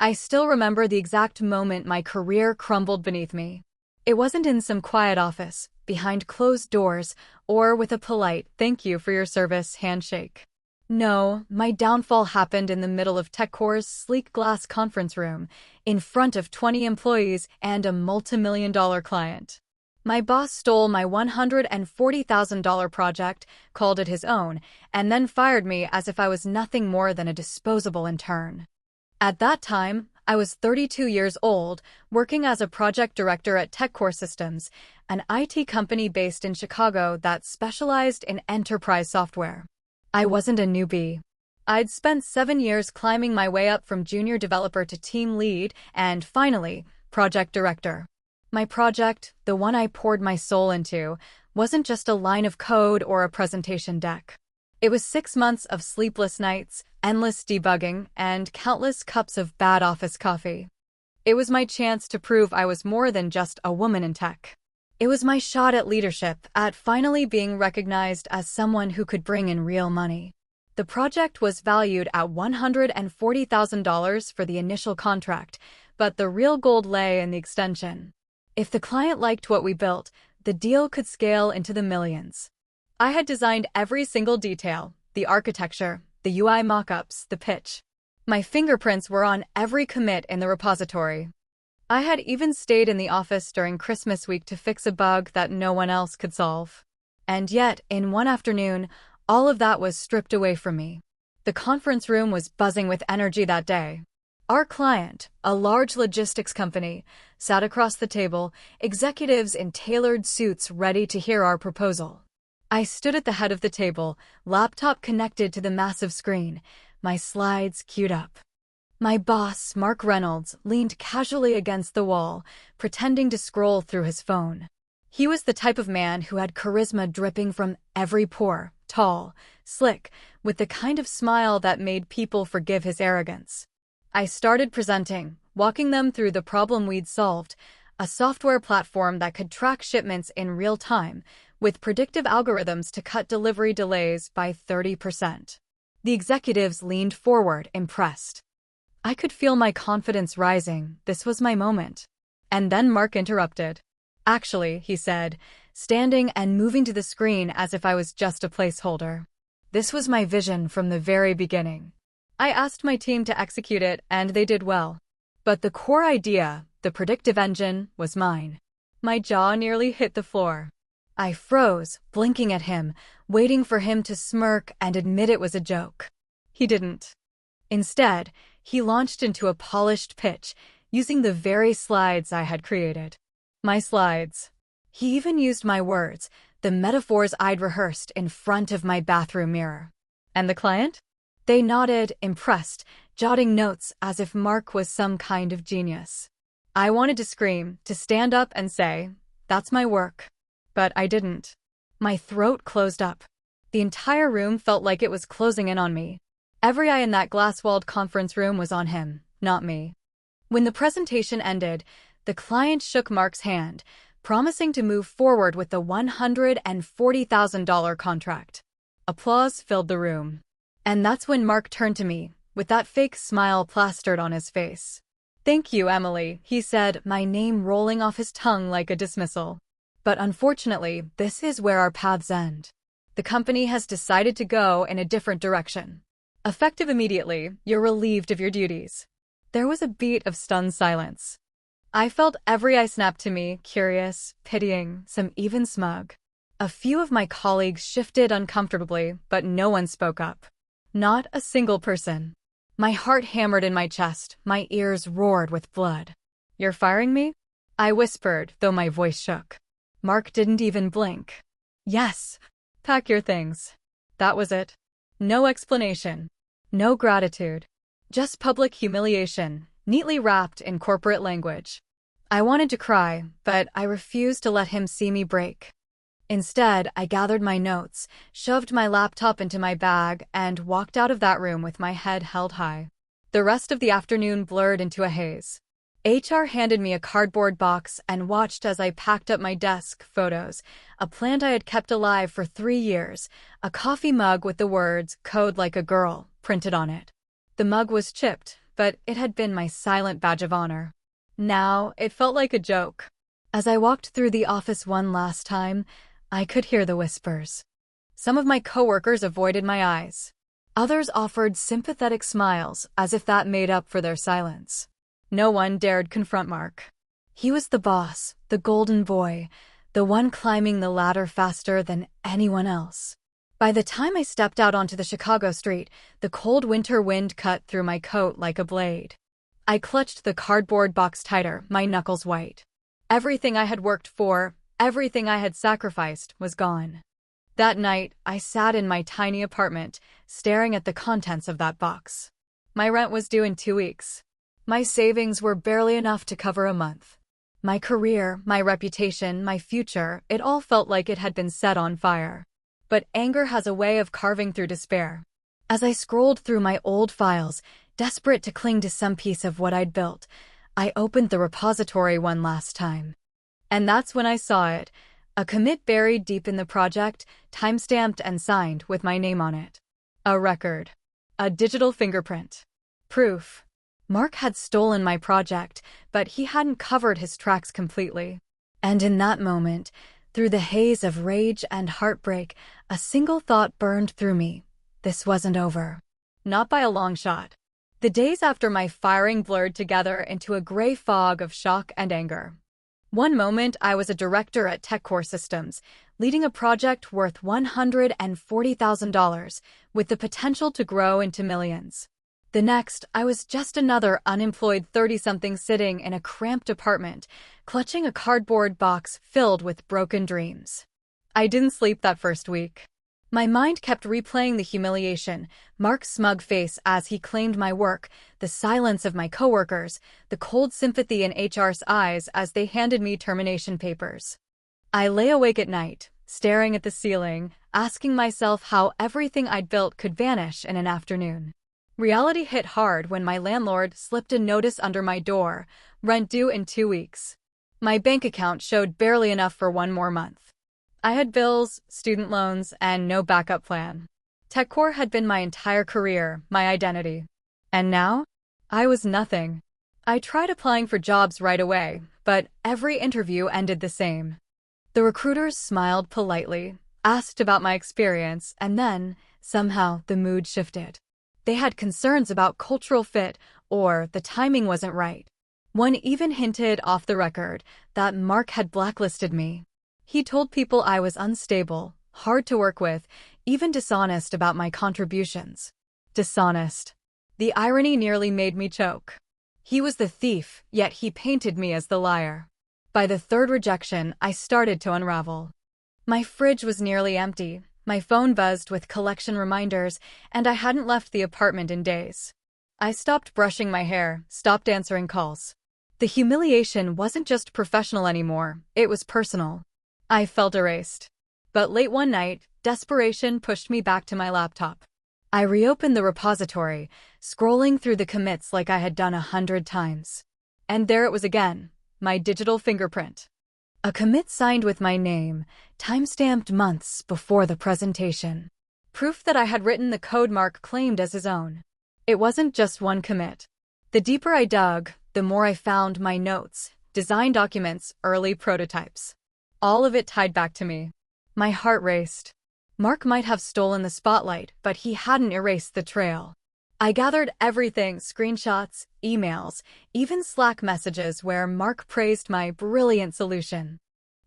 I still remember the exact moment my career crumbled beneath me. It wasn't in some quiet office, behind closed doors, or with a polite "thank you for your service" handshake. No, my downfall happened in the middle of TechCore's sleek glass conference room, in front of 20 employees and a multimillion-dollar client. My boss stole my $140,000 project, called it his own, and then fired me as if I was nothing more than a disposable intern. At that time, I was 32 years old, working as a project director at TechCore Systems, an IT company based in Chicago that specialized in enterprise software. I wasn't a newbie. I'd spent 7 years climbing my way up from junior developer to team lead and, finally, project director. My project, the one I poured my soul into, wasn't just a line of code or a presentation deck. It was 6 months of sleepless nights, endless debugging, and countless cups of bad office coffee. It was my chance to prove I was more than just a woman in tech. It was my shot at leadership, at finally being recognized as someone who could bring in real money. The project was valued at $140,000 for the initial contract, but the real gold lay in the extension. If the client liked what we built, the deal could scale into the millions. I had designed every single detail, the architecture, the UI mockups, the pitch. My fingerprints were on every commit in the repository. I had even stayed in the office during Christmas week to fix a bug that no one else could solve. And yet, in one afternoon, all of that was stripped away from me. The conference room was buzzing with energy that day. Our client, a large logistics company, sat across the table, executives in tailored suits ready to hear our proposal. I stood at the head of the table, laptop connected to the massive screen, my slides queued up. My boss, Mark Reynolds, leaned casually against the wall, pretending to scroll through his phone. He was the type of man who had charisma dripping from every pore, tall, slick, with the kind of smile that made people forgive his arrogance. I started presenting, walking them through the problem we'd solved, a software platform that could track shipments in real time, with predictive algorithms to cut delivery delays by 30%. The executives leaned forward, impressed. I could feel my confidence rising. This was my moment. And then Mark interrupted. "Actually," he said, standing and moving to the screen as if I was just a placeholder. "This was my vision from the very beginning. I asked my team to execute it, and they did well. But the core idea, the predictive engine, was mine." My jaw nearly hit the floor. I froze, blinking at him, waiting for him to smirk and admit it was a joke. He didn't. Instead, he launched into a polished pitch, using the very slides I had created. My slides. He even used my words, the metaphors I'd rehearsed in front of my bathroom mirror. And the client? They nodded, impressed, jotting notes as if Mark was some kind of genius. I wanted to scream, to stand up and say, "That's my work." But I didn't. My throat closed up. The entire room felt like it was closing in on me. Every eye in that glass-walled conference room was on him, not me. When the presentation ended, the client shook Mark's hand, promising to move forward with the $140,000 contract. Applause filled the room. And that's when Mark turned to me, with that fake smile plastered on his face. "Thank you, Emily," he said, my name rolling off his tongue like a dismissal. "But unfortunately, this is where our paths end. The company has decided to go in a different direction. Effective immediately, you're relieved of your duties." There was a beat of stunned silence. I felt every eye snap to me, curious, pitying, some even smug. A few of my colleagues shifted uncomfortably, but no one spoke up. Not a single person. My heart hammered in my chest, my ears roared with blood. "You're firing me?" I whispered, though my voice shook. Mark didn't even blink. "Yes. Pack your things." That was it. No explanation. No gratitude. Just public humiliation, neatly wrapped in corporate language. I wanted to cry, but I refused to let him see me break. Instead, I gathered my notes, shoved my laptop into my bag, and walked out of that room with my head held high. The rest of the afternoon blurred into a haze. HR handed me a cardboard box and watched as I packed up my desk, photos, a plant I had kept alive for 3 years, a coffee mug with the words "Code like a girl" printed on it. The mug was chipped, but it had been my silent badge of honor. Now, it felt like a joke. As I walked through the office one last time, I could hear the whispers. Some of my coworkers avoided my eyes. Others offered sympathetic smiles as if that made up for their silence. No one dared confront Mark. He was the boss, the golden boy, the one climbing the ladder faster than anyone else. By the time I stepped out onto the Chicago street, the cold winter wind cut through my coat like a blade. I clutched the cardboard box tighter, my knuckles white. Everything I had worked for, everything I had sacrificed, was gone. That night, I sat in my tiny apartment, staring at the contents of that box. My rent was due in 2 weeks. My savings were barely enough to cover a month. My career, my reputation, my future, it all felt like it had been set on fire. But anger has a way of carving through despair. As I scrolled through my old files, desperate to cling to some piece of what I'd built, I opened the repository one last time. And that's when I saw it, a commit buried deep in the project, time-stamped and signed with my name on it. A record. A digital fingerprint. Proof. Mark had stolen my project, but he hadn't covered his tracks completely. And in that moment, through the haze of rage and heartbreak, a single thought burned through me. This wasn't over. Not by a long shot. The days after my firing blurred together into a gray fog of shock and anger. One moment, I was a director at TechCore Systems, leading a project worth $140,000, with the potential to grow into millions. The next, I was just another unemployed 30-something sitting in a cramped apartment, clutching a cardboard box filled with broken dreams. I didn't sleep that first week. My mind kept replaying the humiliation, Mark's smug face as he claimed my work, the silence of my coworkers, the cold sympathy in HR's eyes as they handed me termination papers. I lay awake at night, staring at the ceiling, asking myself how everything I'd built could vanish in an afternoon. Reality hit hard when my landlord slipped a notice under my door, rent due in 2 weeks. My bank account showed barely enough for one more month. I had bills, student loans, and no backup plan. TechCore had been my entire career, my identity. And now? I was nothing. I tried applying for jobs right away, but every interview ended the same. The recruiters smiled politely, asked about my experience, and then, somehow, the mood shifted. They had concerns about cultural fit, or the timing wasn't right. One even hinted off the record that Mark had blacklisted me. He told people I was unstable, hard to work with, even dishonest about my contributions. Dishonest. The irony nearly made me choke. He was the thief, yet he painted me as the liar. By the third rejection, I started to unravel. My fridge was nearly empty. My phone buzzed with collection reminders, and I hadn't left the apartment in days. I stopped brushing my hair, stopped answering calls. The humiliation wasn't just professional anymore, it was personal. I felt erased. But late one night, desperation pushed me back to my laptop. I reopened the repository, scrolling through the commits like I had done 100 times. And there it was again, my digital fingerprint. A commit signed with my name, time-stamped months before the presentation. Proof that I had written the code Mark claimed as his own. It wasn't just one commit. The deeper I dug, the more I found my notes, design documents, early prototypes. All of it tied back to me. My heart raced. Mark might have stolen the spotlight, but he hadn't erased the trail. I gathered everything, screenshots, emails, even Slack messages where Mark praised my brilliant solution.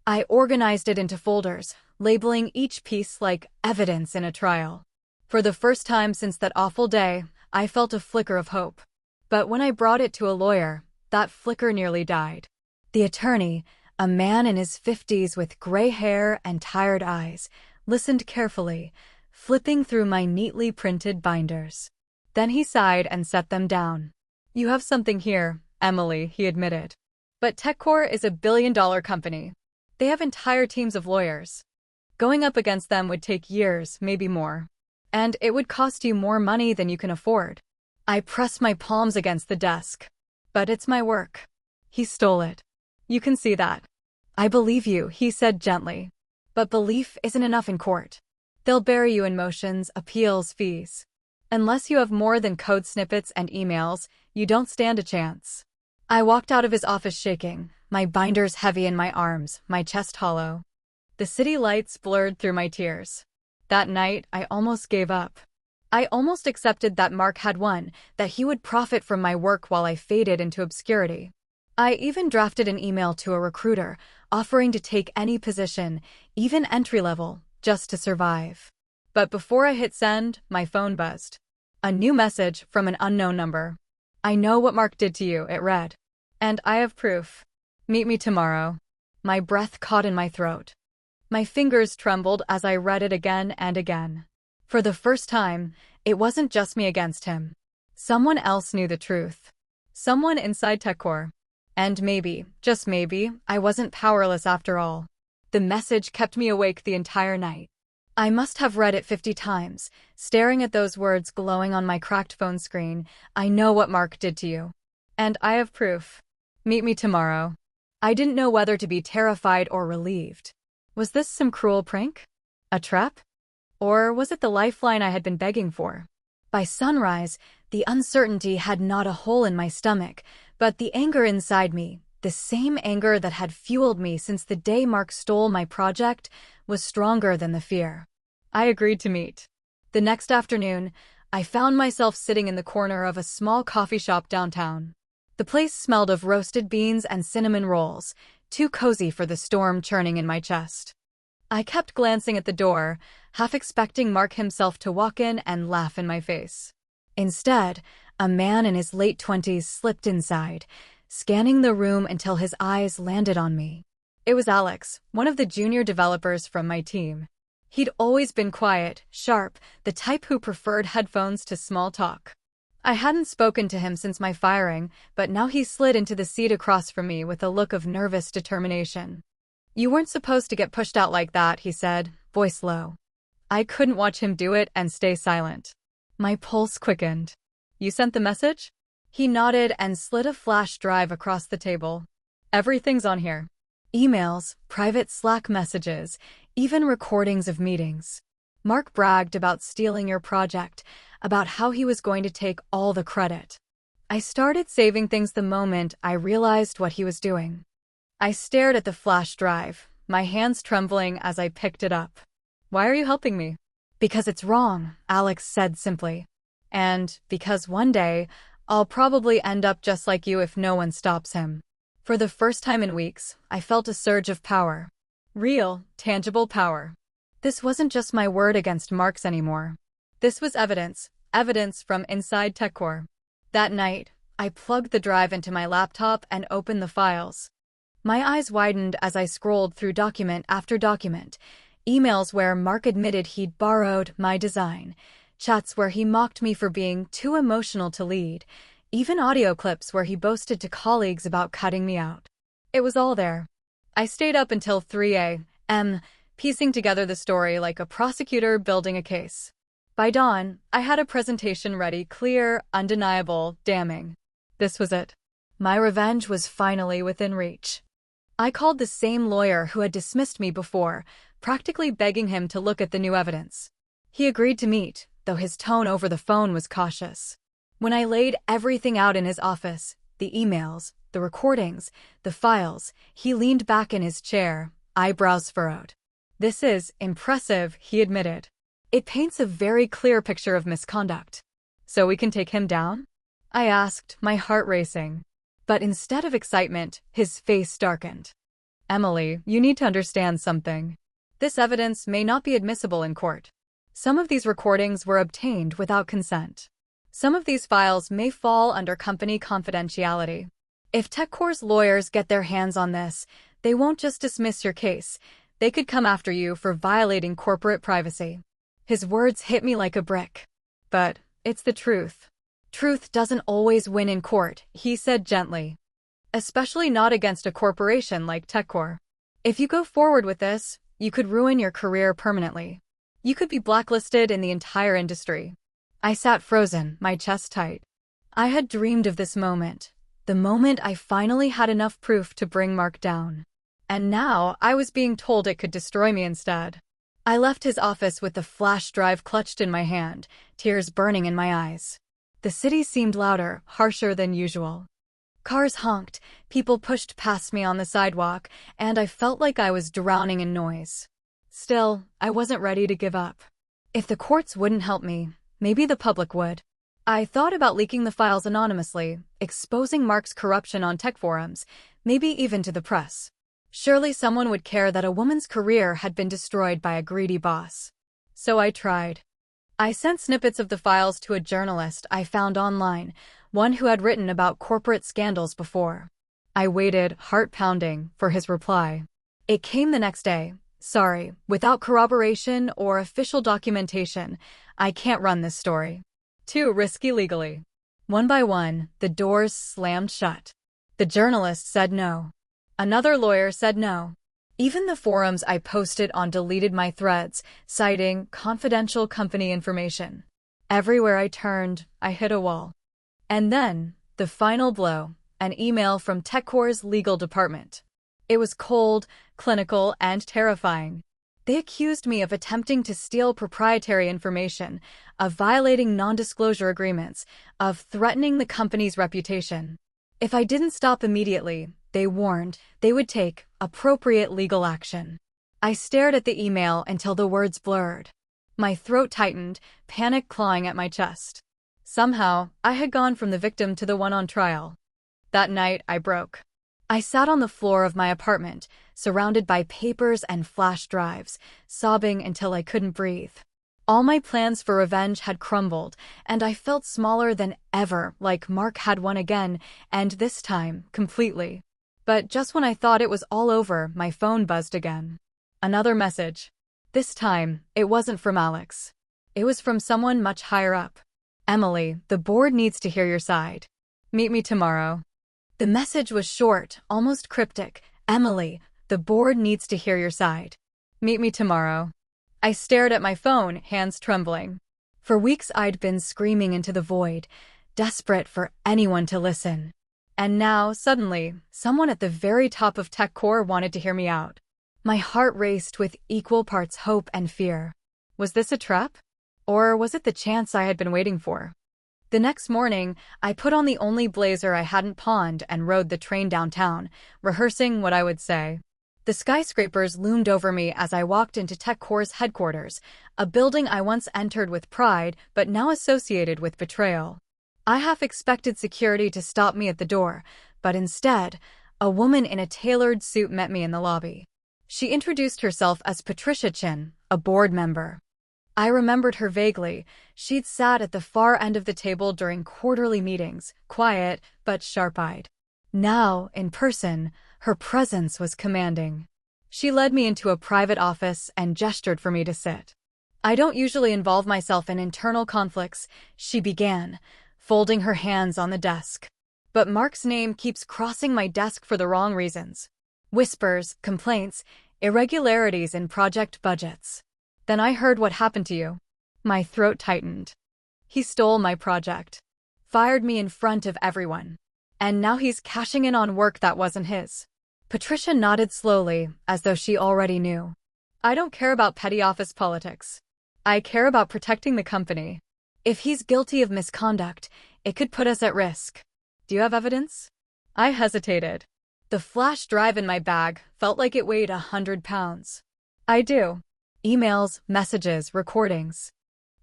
I organized it into folders, labeling each piece like evidence in a trial. For the first time since that awful day, I felt a flicker of hope. But when I brought it to a lawyer, that flicker nearly died. The attorney, a man in his 50s with gray hair and tired eyes, listened carefully, flipping through my neatly printed binders. Then he sighed and set them down. "You have something here, Emily," he admitted. "But TechCore is a billion-dollar company. They have entire teams of lawyers. Going up against them would take years, maybe more. And it would cost you more money than you can afford." I pressed my palms against the desk. "But it's my work." He stole it. "You can see that." "I believe you," he said gently. "But belief isn't enough in court. They'll bury you in motions, appeals, fees. Unless you have more than code snippets and emails, you don't stand a chance. I walked out of his office shaking, my binders heavy in my arms, my chest hollow. The city lights blurred through my tears. That night, I almost gave up. I almost accepted that Mark had won, that he would profit from my work while I faded into obscurity. I even drafted an email to a recruiter, offering to take any position, even entry-level, just to survive. But before I hit send, my phone buzzed. A new message from an unknown number. "I know what Mark did to you," it read. "And I have proof. Meet me tomorrow." My breath caught in my throat. My fingers trembled as I read it again and again. For the first time, it wasn't just me against him. Someone else knew the truth. Someone inside TechCore. And maybe, just maybe, I wasn't powerless after all. The message kept me awake the entire night. I must have read it 50 times, staring at those words glowing on my cracked phone screen. "I know what Mark did to you. And I have proof. Meet me tomorrow." I didn't know whether to be terrified or relieved. Was this some cruel prank? A trap? Or was it the lifeline I had been begging for? By sunrise, the uncertainty had gnawed a hole in my stomach, but the anger inside me, the same anger that had fueled me since the day Mark stole my project, was stronger than the fear. I agreed to meet. The next afternoon, I found myself sitting in the corner of a small coffee shop downtown. The place smelled of roasted beans and cinnamon rolls, too cozy for the storm churning in my chest. I kept glancing at the door, half expecting Mark himself to walk in and laugh in my face. Instead, a man in his late 20s slipped inside, scanning the room until his eyes landed on me. It was Alex, one of the junior developers from my team. He'd always been quiet, sharp, the type who preferred headphones to small talk. I hadn't spoken to him since my firing, but now he slid into the seat across from me with a look of nervous determination. "You weren't supposed to get pushed out like that," he said, voice low. I couldn't watch him do it and stay silent. My pulse quickened. "You sent the message?" He nodded and slid a flash drive across the table. "Everything's on here. Emails, private Slack messages, even recordings of meetings. Mark bragged about stealing your project, about how he was going to take all the credit." I started saving things the moment I realized what he was doing. I stared at the flash drive, my hands trembling as I picked it up. "Why are you helping me?" "Because it's wrong," Alex said simply. "And because one day, I'll probably end up just like you if no one stops him." For the first time in weeks, I felt a surge of power. Real, tangible power. This wasn't just my word against Mark's anymore. This was evidence from inside TechCore. That night, I plugged the drive into my laptop and opened the files. My eyes widened as I scrolled through document after document, emails where Mark admitted he'd borrowed my design, chats where he mocked me for being too emotional to lead, even audio clips where he boasted to colleagues about cutting me out. It was all there. I stayed up until 3 a.m., piecing together the story like a prosecutor building a case. By dawn, I had a presentation ready, clear, undeniable, damning. This was it. My revenge was finally within reach. I called the same lawyer who had dismissed me before, practically begging him to look at the new evidence. He agreed to meet, though his tone over the phone was cautious. When I laid everything out in his office, the emails, the recordings, the files, he leaned back in his chair, eyebrows furrowed. "This is impressive," he admitted. "It paints a very clear picture of misconduct." "So we can take him down?" I asked, my heart racing. But instead of excitement, his face darkened. "Emily, you need to understand something. This evidence may not be admissible in court. Some of these recordings were obtained without consent. Some of these files may fall under company confidentiality. If TechCore's lawyers get their hands on this, they won't just dismiss your case. They could come after you for violating corporate privacy." His words hit me like a brick. "But it's the truth. Truth doesn't always win in court," he said gently. "Especially not against a corporation like TechCore. If you go forward with this, you could ruin your career permanently. You could be blacklisted in the entire industry." I sat frozen, my chest tight. I had dreamed of this moment, the moment I finally had enough proof to bring Mark down. And now I was being told it could destroy me instead. I left his office with the flash drive clutched in my hand, tears burning in my eyes. The city seemed louder, harsher than usual. Cars honked, people pushed past me on the sidewalk, and I felt like I was drowning in noise. Still, I wasn't ready to give up. If the courts wouldn't help me, maybe the public would. I thought about leaking the files anonymously, exposing Mark's corruption on tech forums, maybe even to the press. Surely someone would care that a woman's career had been destroyed by a greedy boss. So I tried. I sent snippets of the files to a journalist I found online, one who had written about corporate scandals before. I waited, heart-pounding, for his reply. It came the next day. Sorry, without corroboration or official documentation, I can't run this story. Too risky legally. One by one, the doors slammed shut. The journalist said no. Another lawyer said no. Even the forums I posted on deleted my threads, citing confidential company information. Everywhere I turned, I hit a wall. And then, the final blow, an email from TechCore's legal department. It was cold, clinical, and terrifying. They accused me of attempting to steal proprietary information, of violating non-disclosure agreements, of threatening the company's reputation. If I didn't stop immediately, they warned, they would take appropriate legal action. I stared at the email until the words blurred. My throat tightened, panic clawing at my chest. Somehow, I had gone from the victim to the one on trial. That night, I broke. I sat on the floor of my apartment, surrounded by papers and flash drives, sobbing until I couldn't breathe. All my plans for revenge had crumbled, and I felt smaller than ever, like Mark had won again, and this time, completely. But just when I thought it was all over, my phone buzzed again. Another message. This time, it wasn't from Alex. It was from someone much higher up. Emily, the board needs to hear your side. Meet me tomorrow. The message was short, almost cryptic. Emily, the board needs to hear your side. Meet me tomorrow. I stared at my phone, hands trembling. For weeks I'd been screaming into the void, desperate for anyone to listen. And now, suddenly, someone at the very top of TechCore wanted to hear me out. My heart raced with equal parts hope and fear. Was this a trap? Or was it the chance I had been waiting for? The next morning, I put on the only blazer I hadn't pawned and rode the train downtown, rehearsing what I would say. The skyscrapers loomed over me as I walked into TechCore's headquarters, a building I once entered with pride but now associated with betrayal. I half expected security to stop me at the door, but instead, a woman in a tailored suit met me in the lobby. She introduced herself as Patricia Chin, a board member. I remembered her vaguely. She'd sat at the far end of the table during quarterly meetings, quiet but sharp-eyed. Now, in person, her presence was commanding. She led me into a private office and gestured for me to sit. I don't usually involve myself in internal conflicts, she began, folding her hands on the desk. But Mark's name keeps crossing my desk for the wrong reasons. Whispers, complaints, irregularities in project budgets. Then I heard what happened to you. My throat tightened. He stole my project. Fired me in front of everyone. And now he's cashing in on work that wasn't his. Patricia nodded slowly, as though she already knew. I don't care about petty office politics. I care about protecting the company. If he's guilty of misconduct, it could put us at risk. Do you have evidence? I hesitated. The flash drive in my bag felt like it weighed 100 pounds. I do. Emails, messages, recordings.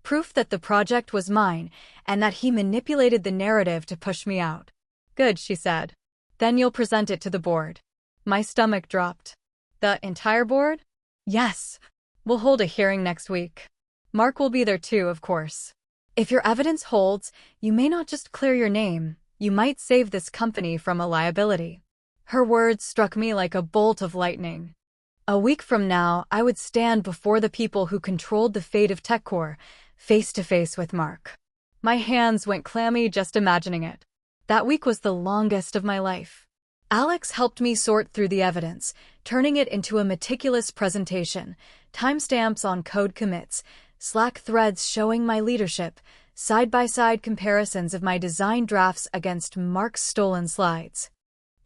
Proof that the project was mine and that he manipulated the narrative to push me out. Good, she said. Then you'll present it to the board. My stomach dropped. The entire board? Yes. We'll hold a hearing next week. Mark will be there too, of course. If your evidence holds, you may not just clear your name, you might save this company from a liability. Her words struck me like a bolt of lightning. A week from now, I would stand before the people who controlled the fate of TechCore, face to face with Mark. My hands went clammy just imagining it. That week was the longest of my life. Alex helped me sort through the evidence, turning it into a meticulous presentation, timestamps on code commits, Slack threads showing my leadership, side-by-side comparisons of my design drafts against Mark's stolen slides.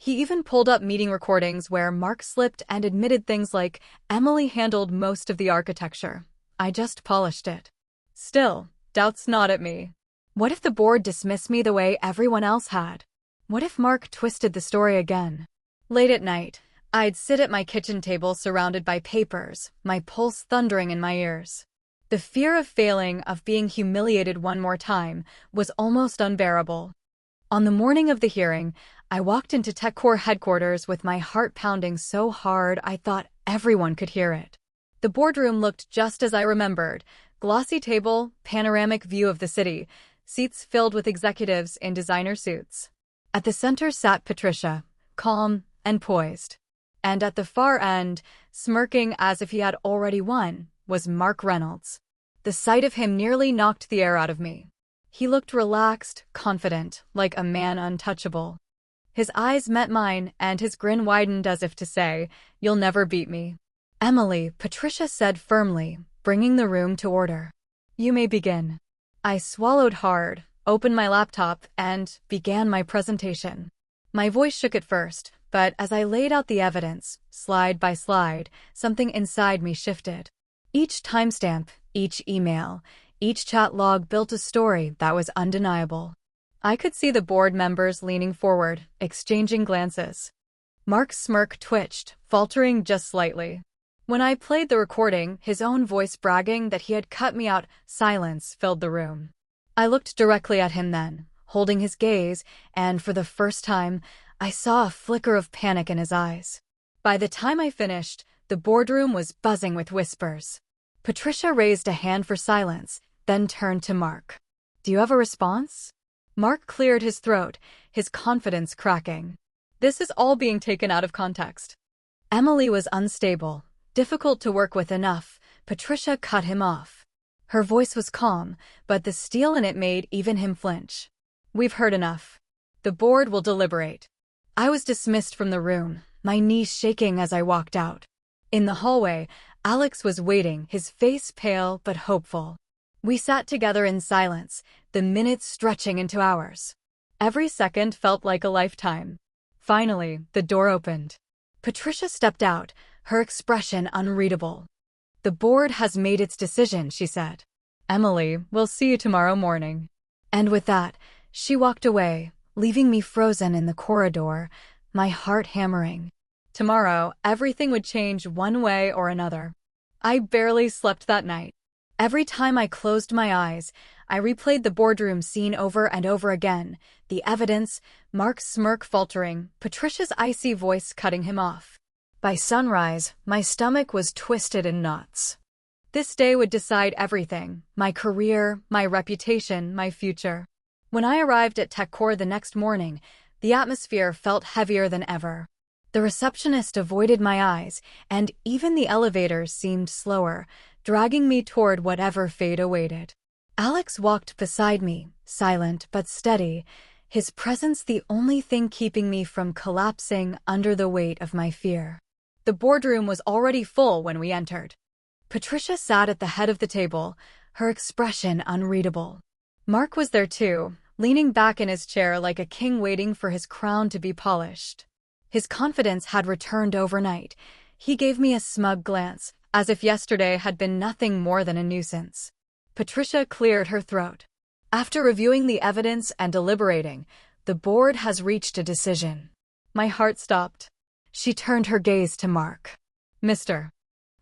He even pulled up meeting recordings where Mark slipped and admitted things like, "Emily handled most of the architecture. I just polished it." Still, doubts gnawed at me. What if the board dismissed me the way everyone else had? What if Mark twisted the story again? Late at night, I'd sit at my kitchen table surrounded by papers, my pulse thundering in my ears. The fear of failing, of being humiliated one more time, was almost unbearable. On the morning of the hearing, I walked into TechCore headquarters with my heart pounding so hard I thought everyone could hear it. The boardroom looked just as I remembered: glossy table, panoramic view of the city, seats filled with executives in designer suits. At the center sat Patricia, calm and poised. And at the far end, smirking as if he had already won, was Mark Reynolds. The sight of him nearly knocked the air out of me. He looked relaxed, confident, like a man untouchable. His eyes met mine, and his grin widened as if to say, "You'll never beat me." "Emily," Patricia said firmly, bringing the room to order. "You may begin." I swallowed hard, opened my laptop, and began my presentation. My voice shook at first, but as I laid out the evidence, slide by slide, something inside me shifted. Each timestamp, each email, each chat log built a story that was undeniable. I could see the board members leaning forward, exchanging glances. Mark's smirk twitched, faltering just slightly. When I played the recording, his own voice bragging that he had cut me out, silence filled the room. I looked directly at him then, holding his gaze, and for the first time, I saw a flicker of panic in his eyes. By the time I finished, the boardroom was buzzing with whispers. Patricia raised a hand for silence, then turned to Mark. "Do you have a response?" Mark cleared his throat, his confidence cracking. "This is all being taken out of context." Emily was unstable, difficult to work with enough. Patricia cut him off. Her voice was calm, but the steel in it made even him flinch. "We've heard enough. The board will deliberate." I was dismissed from the room, my knees shaking as I walked out. In the hallway, Alex was waiting, his face pale but hopeful. We sat together in silence, the minutes stretching into hours. Every second felt like a lifetime. Finally, the door opened. Patricia stepped out, her expression unreadable. "The board has made its decision," she said. "Emily, we'll see you tomorrow morning." And with that, she walked away, leaving me frozen in the corridor, my heart hammering. Tomorrow, everything would change one way or another. I barely slept that night. Every time I closed my eyes, I replayed the boardroom scene over and over again, the evidence, Mark's smirk faltering, Patricia's icy voice cutting him off. By sunrise, my stomach was twisted in knots. This day would decide everything: my career, my reputation, my future. When I arrived at TechCore the next morning, the atmosphere felt heavier than ever. The receptionist avoided my eyes, and even the elevators seemed slower, dragging me toward whatever fate awaited. Alex walked beside me, silent but steady, his presence the only thing keeping me from collapsing under the weight of my fear. The boardroom was already full when we entered. Patricia sat at the head of the table, her expression unreadable. Mark was there too, leaning back in his chair like a king waiting for his crown to be polished. His confidence had returned overnight. He gave me a smug glance, as if yesterday had been nothing more than a nuisance. Patricia cleared her throat. "After reviewing the evidence and deliberating, the board has reached a decision." My heart stopped. She turned her gaze to Mark. "Mr.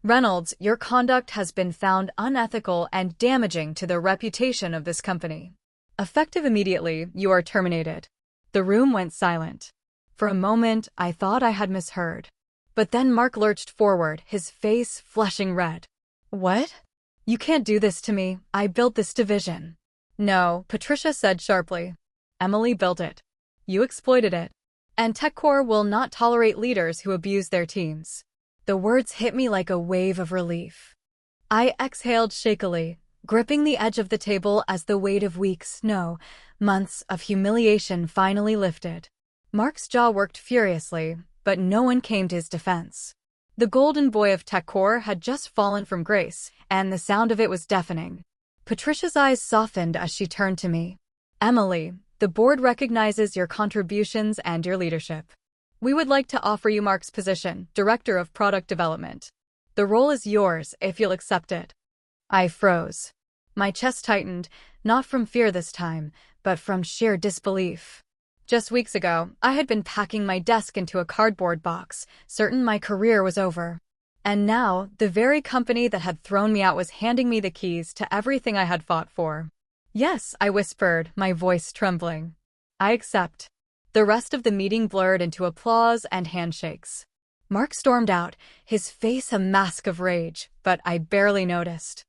Reynolds, your conduct has been found unethical and damaging to the reputation of this company. Effective immediately, you are terminated." The room went silent. For a moment, I thought I had misheard. But then Mark lurched forward, his face flushing red. "What? You can't do this to me. I built this division." "No," Patricia said sharply. "Emily built it. You exploited it. And TechCore will not tolerate leaders who abuse their teams." The words hit me like a wave of relief. I exhaled shakily, gripping the edge of the table as the weight of weeks, no, months of humiliation finally lifted. Mark's jaw worked furiously, but no one came to his defense. The golden boy of TechCore had just fallen from grace, and the sound of it was deafening. Patricia's eyes softened as she turned to me. "Emily, the board recognizes your contributions and your leadership. We would like to offer you Mark's position, Director of Product Development. The role is yours if you'll accept it. I froze. My chest tightened, not from fear this time, but from sheer disbelief. Just weeks ago, I had been packing my desk into a cardboard box, certain my career was over. And now, the very company that had thrown me out was handing me the keys to everything I had fought for. Yes, I whispered, my voice trembling. I accept. The rest of the meeting blurred into applause and handshakes. Mark stormed out, his face a mask of rage, but I barely noticed.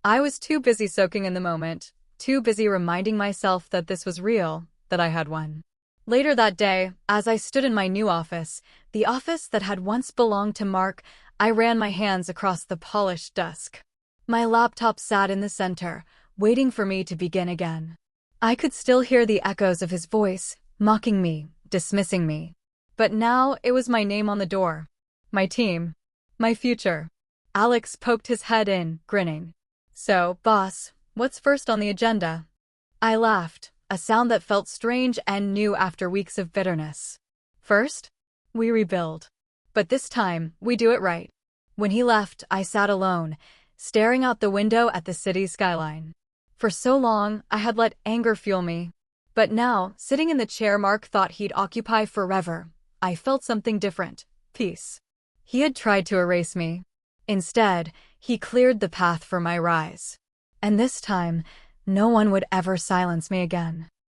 I was too busy soaking in the moment, too busy reminding myself that this was real, that I had won. Later that day, as I stood in my new office, the office that had once belonged to Mark, I ran my hands across the polished desk. My laptop sat in the center, waiting for me to begin again. I could still hear the echoes of his voice, mocking me, dismissing me. But now it was my name on the door. My team. My future. Alex poked his head in, grinning. So, boss, what's first on the agenda? I laughed, a sound that felt strange and new after weeks of bitterness. First, we rebuild. But this time, we do it right. When he left, I sat alone, staring out the window at the city skyline. For so long, I had let anger fuel me. But now, sitting in the chair Mark thought he'd occupy forever, I felt something different. Peace. He had tried to erase me. Instead, he cleared the path for my rise. And this time, no one would ever silence me again.